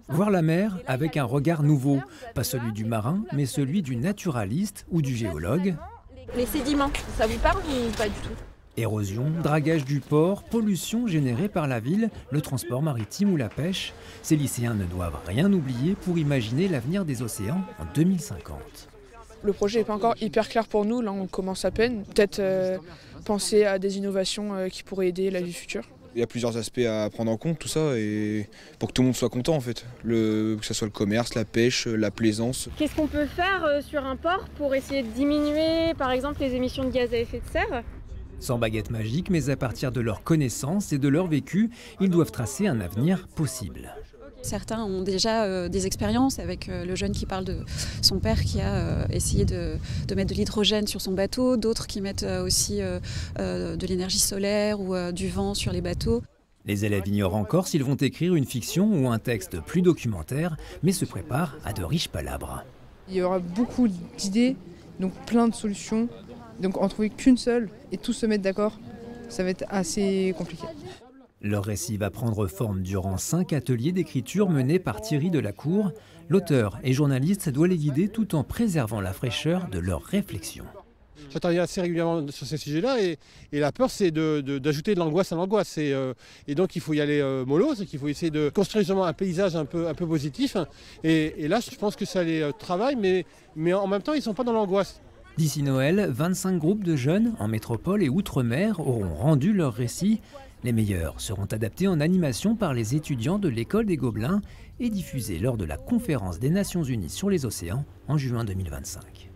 Voir la mer avec un regard nouveau, pas celui du marin, mais celui du naturaliste ou du géologue. Les sédiments, ça vous parle ou pas du tout? Érosion, dragage du port, pollution générée par la ville, le transport maritime ou la pêche. Ces lycéens ne doivent rien oublier pour imaginer l'avenir des océans en 2050. Le projet n'est pas encore hyper clair pour nous, là on commence à peine. Peut-être penser à des innovations qui pourraient aider la vie future. Il y a plusieurs aspects à prendre en compte, tout ça, et pour que tout le monde soit content en fait. Que ce soit le commerce, la pêche, la plaisance. Qu'est-ce qu'on peut faire sur un port pour essayer de diminuer par exemple les émissions de gaz à effet de serre? Sans baguette magique, mais à partir de leurs connaissances et de leur vécu, ils doivent tracer un avenir possible. Certains ont déjà des expériences avec le jeune qui parle de son père qui a essayé de mettre de l'hydrogène sur son bateau, d'autres qui mettent aussi de l'énergie solaire ou du vent sur les bateaux. Les élèves ignorent encore s'ils vont écrire une fiction ou un texte plus documentaire, mais se préparent à de riches palabres. Il y aura beaucoup d'idées, donc plein de solutions. Donc en trouver qu'une seule et tous se mettre d'accord, ça va être assez compliqué. Leur récit va prendre forme durant 5 ateliers d'écriture menés par Thierry Delacour. L'auteur et journaliste doit les guider tout en préservant la fraîcheur de leurs réflexions. J'interviens assez régulièrement sur ces sujets-là et la peur c'est d'ajouter de l'angoisse à l'angoisse. Et donc il faut y aller mollo, c'est qu'il faut essayer de construire justement un paysage un peu positif. Et là je pense que ça les travaille, mais en même temps ils ne sont pas dans l'angoisse. D'ici Noël, 25 groupes de jeunes en métropole et outre-mer auront rendu leur récit. Les meilleurs seront adaptés en animation par les étudiants de l'école des Gobelins et diffusés lors de la conférence des Nations Unies sur les océans en juin 2025.